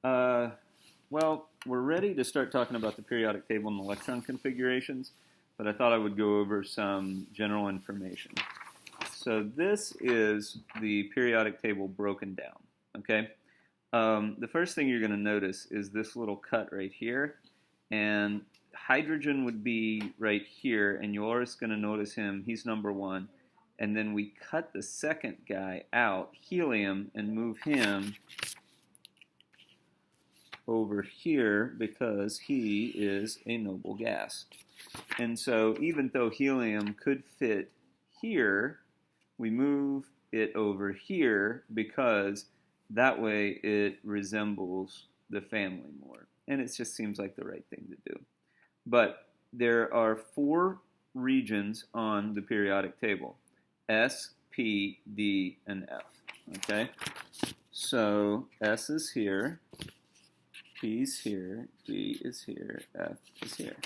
Uh, well, we're ready to start talking about the periodic table and electron configurations, but I thought I would go over some general information. So this is the periodic table broken down, okay? The first thing you're going to notice is this little cut right here, and hydrogen would be right here, and you're just going to notice him, he's number one, and then we cut the second guy out, helium, and move him over here because he is a noble gas. And so even though helium could fit here, we move it over here because that way it resembles the family more. And it just seems like the right thing to do. But there are four regions on the periodic table: S, P, D, and F. Okay? So S is here, P's here, D is here, F is here.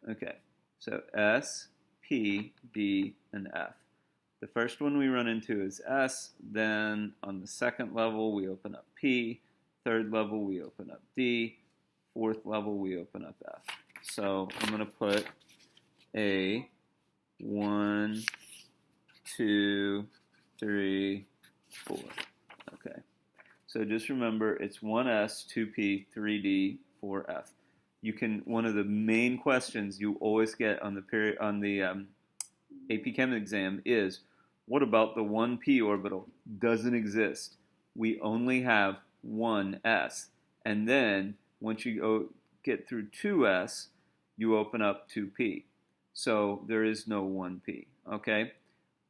Okay, so S, P, D, and F. The first one we run into is S, then on the second level we open up P, third level we open up D, fourth level we open up F. So I'm going to put a 1, 2, 3, 4. Okay. So just remember it's 1S, 2P, 3D, 4F. You can, one of the main questions you always get on the AP Chem exam is, what about the 1p orbital? Doesn't exist. We only have 1s. And then once you get through 2s, you open up 2p. So there is no 1p. Okay?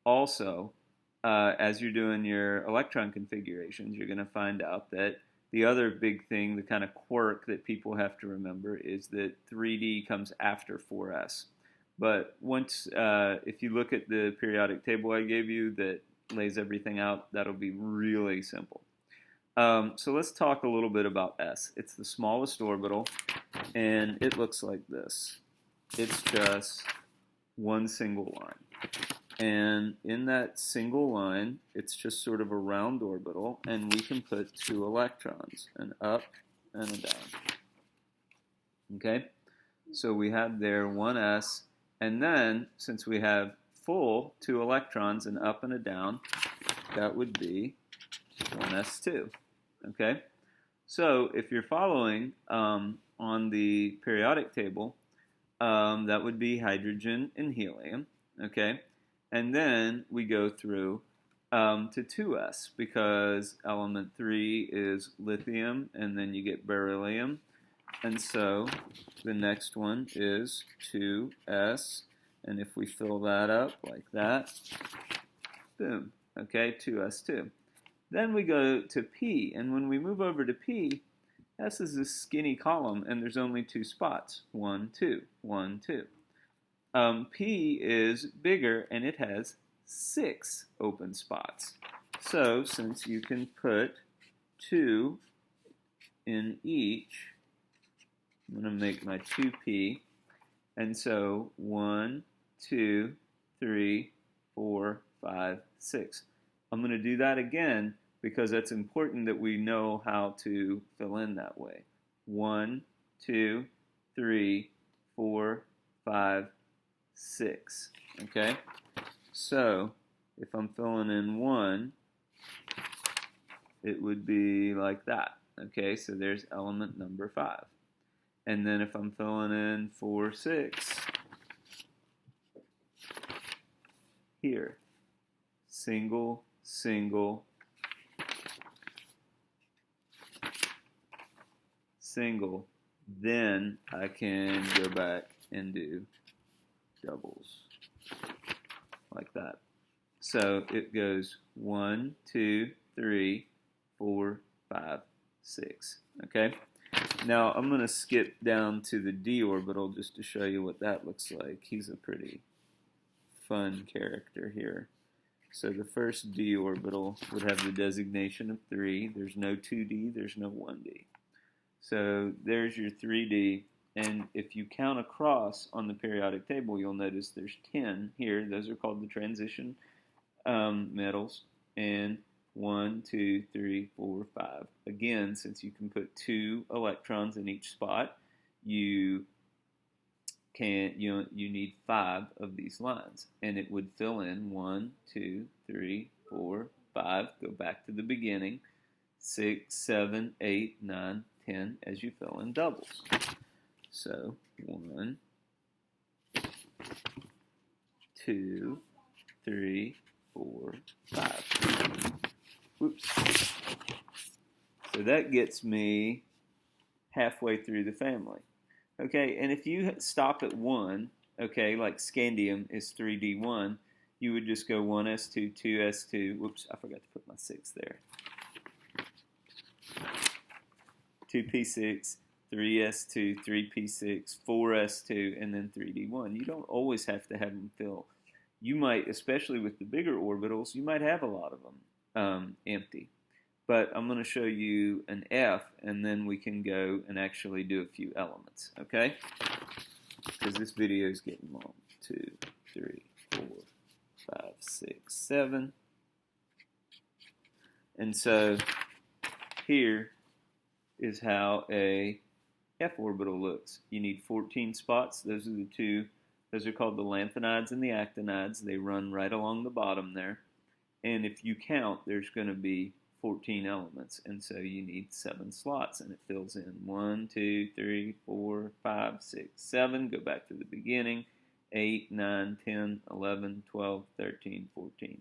Also, as you're doing your electron configurations, you're going to find out that the other big thing, the kind of quirk that people have to remember, is that 3D comes after 4s. But once, if you look at the periodic table I gave you that lays everything out, that'll be really simple. So let's talk a little bit about S. It's the smallest orbital, and it looks like this. It's just one single line. And in that single line, it's just sort of a round orbital, and we can put 2 electrons, an up and a down. Okay? So we have there 1s, and then, since we have full 2 electrons, an up and a down, that would be 1s2. Okay? So if you're following on the periodic table, that would be hydrogen and helium. Okay? And then we go through to 2s because element 3 is lithium, and then you get beryllium. And so the next one is 2s, and if we fill that up like that, boom, okay, 2s2. Then we go to P, and when we move over to P, S is this skinny column, and there's only 2 spots, 1, 2, 1, 2. P is bigger, and it has 6 open spots. So since you can put 2 in each, I'm going to make my 2p, and so 1, 2, 3, 4, 5, 6. I'm going to do that again because that's important that we know how to fill in that way. 1, 2, 3, 4, 5, 6. Okay? So if I'm filling in 1, it would be like that. Okay, so there's element number 5. And then if I'm filling in 4, 6, here, single, single, single, then I can go back and do doubles, like that. So it goes 1, 2, 3, 4, 5, 6. Okay? Now I'm going to skip down to the d orbital just to show you what that looks like. He's a pretty fun character here. So the first d orbital would have the designation of 3. There's no 2d, there's no 1d. So there's your 3d, and if you count across on the periodic table, you'll notice there's 10 here. Those are called the transition metals, and 1, 2, 3, 4, 5. Again, since you can put 2 electrons in each spot, you need 5 of these lines, and it would fill in 1, 2, 3, 4, 5. Go back to the beginning. 6, 7, 8, 9, 10 as you fill in doubles. So 1, 2, 3, 4, 5. Whoops. So that gets me halfway through the family. Okay, and if you stop at 1, okay, like scandium is 3D1, you would just go 1s2, 2s2. Whoops, I forgot to put my 6 there. 2p6, 3s2, 3p6, 4s2, and then 3d1. You don't always have to have them fill. You might, especially with the bigger orbitals, you might have a lot of them empty. But I'm going to show you an F, and then we can go and actually do a few elements, okay? Because this video is getting long. 2, 3, 4, 5, 6, 7. And so here is how a F orbital looks. You need 14 spots. Those are the two. Those are called the lanthanides and the actinides. They run right along the bottom there. And if you count, there's going to be 14 elements, and so you need 7 slots, and it fills in 1, 2, 3, 4, 5, 6, 7. Go back to the beginning. 8, 9, 10, 11, 12, 13, 14.